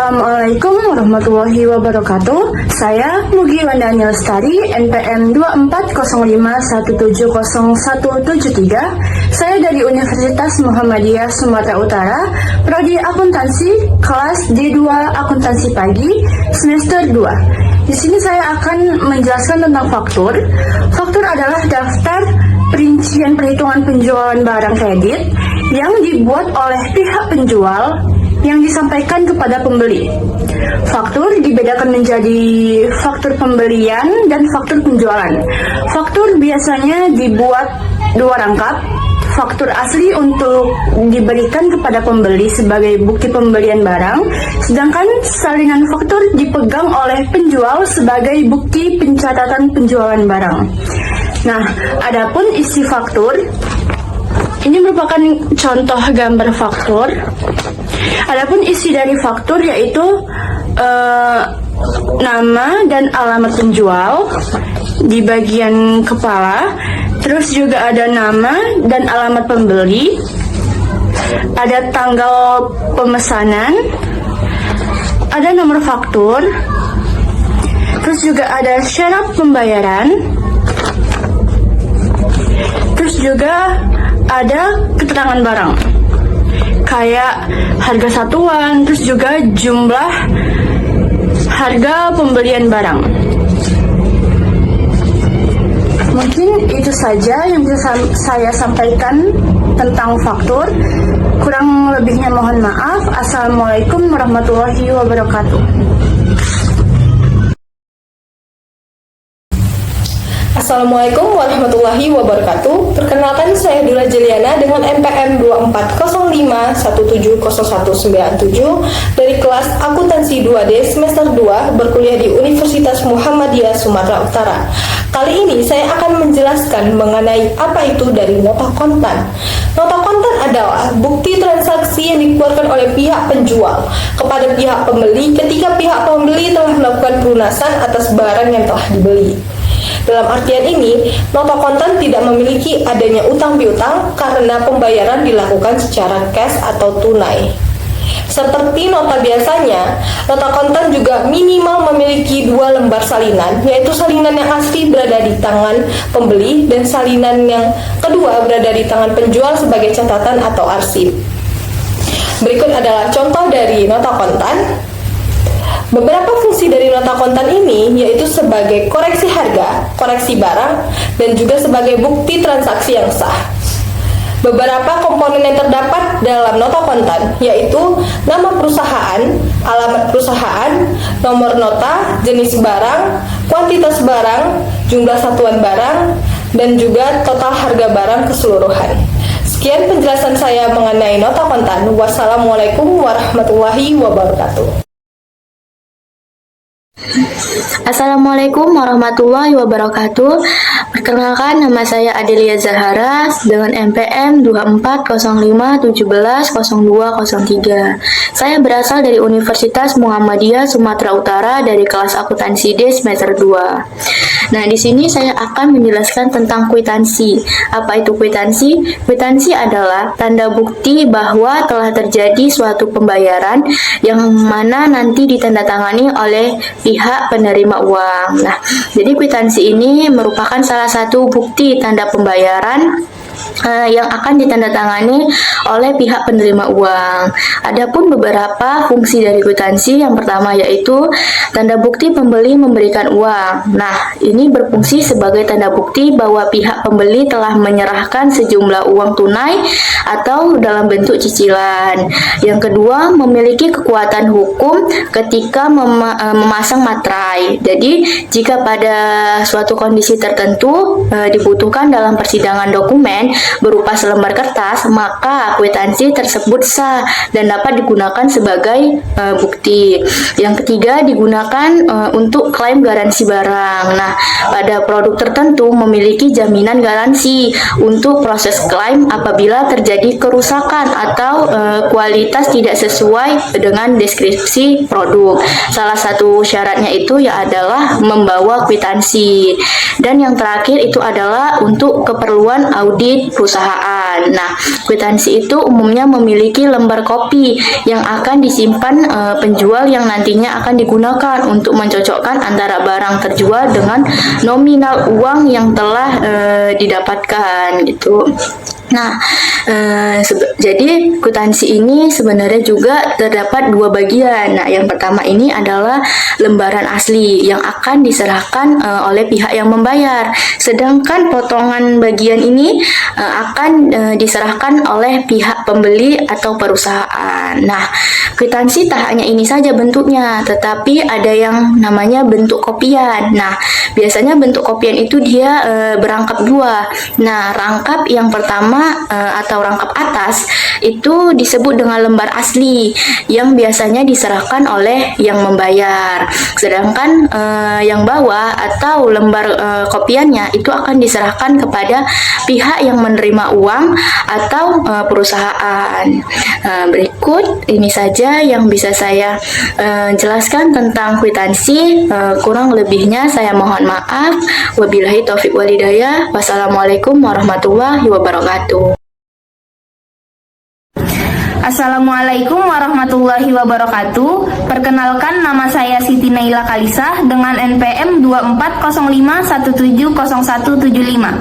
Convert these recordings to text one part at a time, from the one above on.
Assalamualaikum warahmatullahi wabarakatuh. Saya Mugi Wandani Lestari, NPM 2405170173. Saya dari Universitas Muhammadiyah Sumatera Utara, Prodi Akuntansi, kelas D2 Akuntansi Pagi, semester 2. Di sini saya akan menjelaskan tentang faktur. Faktur adalah daftar perincian perhitungan penjualan barang kredit yang dibuat oleh pihak penjual yang disampaikan kepada pembeli. Faktur dibedakan menjadi faktur pembelian dan faktur penjualan. Faktur biasanya dibuat dua rangkap. Faktur asli untuk diberikan kepada pembeli sebagai bukti pembelian barang, sedangkan salinan faktur dipegang oleh penjual sebagai bukti pencatatan penjualan barang. Nah, adapun isi faktur, ini merupakan contoh gambar faktur. Adapun isi dari faktur yaitu nama dan alamat penjual di bagian kepala, terus juga ada nama dan alamat pembeli, ada tanggal pemesanan, ada nomor faktur, terus juga ada syarat pembayaran, terus juga ada keterangan barang kayak harga satuan, terus juga jumlah harga pembelian barang. Mungkin itu saja yang bisa saya sampaikan tentang faktur. Kurang lebihnya mohon maaf. Assalamualaikum warahmatullahi wabarakatuh. Assalamualaikum warahmatullahi wabarakatuh. Perkenalkan, saya Dula Jeliana dengan NPM 2405170197 dari kelas Akuntansi 2D semester 2 berkuliah di Universitas Muhammadiyah Sumatera Utara. Kali ini saya akan menjelaskan mengenai apa itu dari nota kontan. Nota kontan adalah bukti transaksi yang dikeluarkan oleh pihak penjual kepada pihak pembeli ketika pihak pembeli telah melakukan pelunasan atas barang yang telah dibeli. Dalam artian ini, nota kontan tidak memiliki adanya utang piutang karena pembayaran dilakukan secara cash atau tunai. Seperti nota biasanya, nota kontan juga minimal memiliki dua lembar salinan, yaitu salinan yang asli berada di tangan pembeli dan salinan yang kedua berada di tangan penjual sebagai catatan atau arsip. Berikut adalah contoh dari nota kontan. Beberapa fungsi dari nota kontan ini yaitu sebagai koreksi harga, koreksi barang, dan juga sebagai bukti transaksi yang sah. Beberapa komponen yang terdapat dalam nota kontan yaitu nama perusahaan, alamat perusahaan, nomor nota, jenis barang, kuantitas barang, jumlah satuan barang, dan juga total harga barang keseluruhan. Sekian penjelasan saya mengenai nota kontan. Wassalamualaikum warahmatullahi wabarakatuh. Assalamualaikum warahmatullahi wabarakatuh. Perkenalkan, nama saya Adelia Zahara dengan NPM 2405170203. Saya berasal dari Universitas Muhammadiyah Sumatera Utara dari kelas Akuntansi D semester 2. Nah, di sini saya akan menjelaskan tentang kwitansi. Apa itu kwitansi? Kwitansi adalah tanda bukti bahwa telah terjadi suatu pembayaran yang mana nanti ditandatangani oleh pihak penerima uang. Nah, jadi kwitansi ini merupakan salah satu bukti tanda pembayaran yang akan ditandatangani oleh pihak penerima uang. Adapun beberapa fungsi dari kwitansi, yang pertama yaitu tanda bukti pembeli memberikan uang. Nah, ini berfungsi sebagai tanda bukti bahwa pihak pembeli telah menyerahkan sejumlah uang tunai atau dalam bentuk cicilan. Yang kedua, memiliki kekuatan hukum ketika memasang materai. Jadi, jika pada suatu kondisi tertentu dibutuhkan dalam persidangan dokumen berupa selembar kertas, maka kwitansi tersebut sah dan dapat digunakan sebagai bukti. Yang ketiga, digunakan untuk klaim garansi barang. Nah, pada produk tertentu memiliki jaminan garansi untuk proses klaim apabila terjadi kerusakan atau kualitas tidak sesuai dengan deskripsi produk. Salah satu syaratnya itu adalah membawa kwitansi. Dan yang terakhir itu adalah untuk keperluan audit dari perusahaan. Nah, kwitansi itu umumnya memiliki lembar kopi yang akan disimpan penjual yang nantinya akan digunakan untuk mencocokkan antara barang terjual dengan nominal uang yang telah didapatkan gitu. Nah, jadi kwitansi ini sebenarnya juga terdapat dua bagian. Nah, yang pertama ini adalah lembaran asli yang akan diserahkan oleh pihak yang membayar. Sedangkan potongan bagian ini akan diserahkan oleh pihak pembeli atau perusahaan. Nah, kwitansi tak hanya ini saja bentuknya, tetapi ada yang namanya bentuk kopian. Nah, biasanya bentuk kopian itu dia berangkap dua. Nah, rangkap yang pertama atau rangkap atas itu disebut dengan lembar asli yang biasanya diserahkan oleh yang membayar. Sedangkan yang bawah atau lembar kopiannya itu akan diserahkan kepada pihak yang menerima uang atau perusahaan. Berikut ini saja yang bisa saya jelaskan tentang kwitansi. Kurang lebihnya saya mohon maaf. Wabillahi taufik walhidayah. Wassalamualaikum warahmatullahi wabarakatuh. Assalamualaikum warahmatullahi wabarakatuh. Perkenalkan, nama saya Siti Naila Kalisah dengan NPM 2405170175.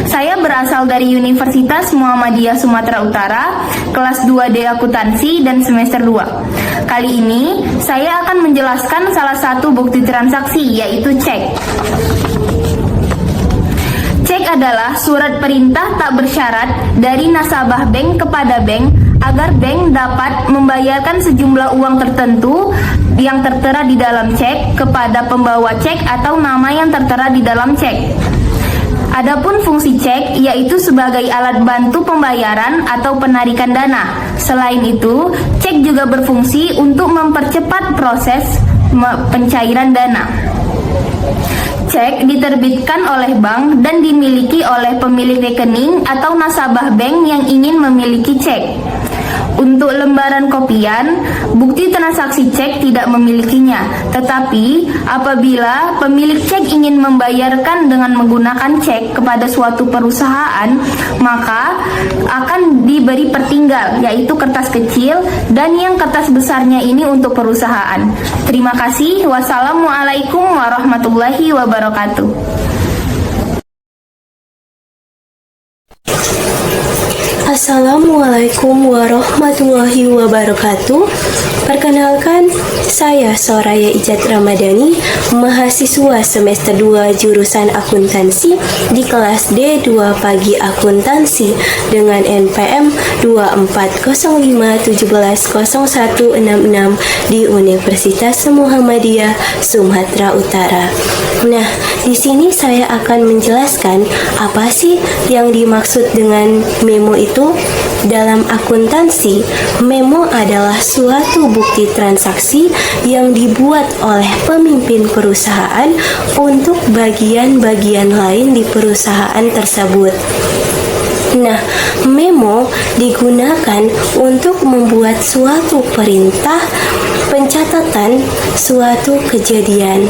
Saya berasal dari Universitas Muhammadiyah Sumatera Utara, kelas 2D Akuntansi dan semester 2. Kali ini saya akan menjelaskan salah satu bukti transaksi, yaitu cek. Cek adalah surat perintah tak bersyarat dari nasabah bank kepada bank agar bank dapat membayarkan sejumlah uang tertentu yang tertera di dalam cek kepada pembawa cek atau nama yang tertera di dalam cek. Adapun fungsi cek yaitu sebagai alat bantu pembayaran atau penarikan dana. Selain itu, cek juga berfungsi untuk mempercepat proses pencairan dana. Cek diterbitkan oleh bank dan dimiliki oleh pemilik rekening atau nasabah bank yang ingin memiliki cek. Untuk lembaran kopian, bukti transaksi cek tidak memilikinya. Tetapi, apabila pemilik cek ingin membayarkan dengan menggunakan cek kepada suatu perusahaan, maka akan diberi pertinggal, yaitu kertas kecil, dan yang kertas besarnya ini untuk perusahaan. Terima kasih. Wassalamualaikum warahmatullahi wabarakatuh. Assalamualaikum warahmatullahi wabarakatuh. Perkenalkan, saya Soraya Ijat Ramadhani, mahasiswa semester 2 jurusan akuntansi di kelas D2 Pagi Akuntansi dengan NPM 2405170166 di Universitas Muhammadiyah Sumatera Utara. Nah, di sini saya akan menjelaskan apa sih yang dimaksud dengan memo itu. Dalam akuntansi, memo adalah suatu bukti transaksi yang dibuat oleh pemimpin perusahaan untuk bagian-bagian lain di perusahaan tersebut. Nah, memo digunakan untuk membuat suatu perintah pencatatan suatu kejadian.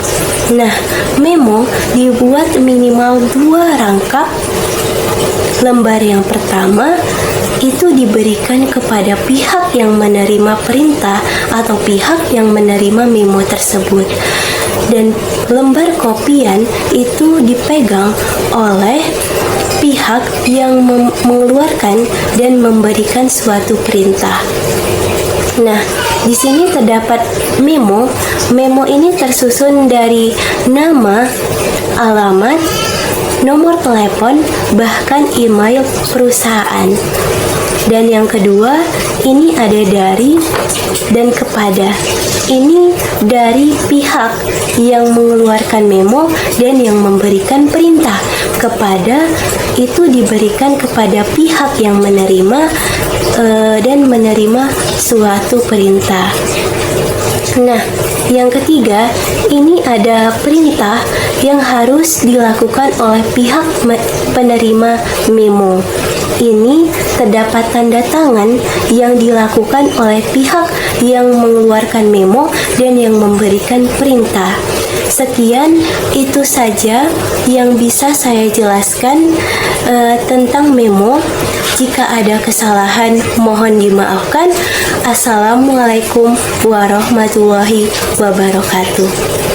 Nah, memo dibuat minimal 2 rangkap. Lembar yang pertama itu diberikan kepada pihak yang menerima perintah atau pihak yang menerima memo tersebut. Dan lembar kopian itu dipegang oleh pihak yang mengeluarkan dan memberikan suatu perintah. Nah, di sini terdapat memo. Memo ini tersusun dari nama, alamat, nomor telepon, bahkan email perusahaan. Dan yang kedua, ini ada dari dan kepada. Ini dari pihak yang mengeluarkan memo dan yang memberikan perintah. Kepada itu diberikan kepada pihak yang menerima dan menerima suatu perintah. Nah, Yang ketiga, ini ada perintah yang harus dilakukan oleh pihak penerima memo. Ini terdapat tanda tangan yang dilakukan oleh pihak yang mengeluarkan memo dan yang memberikan perintah. Sekian itu saja yang bisa saya jelaskan tentang memo. Jika ada kesalahan, mohon dimaafkan. Assalamualaikum warahmatullahi wabarakatuh.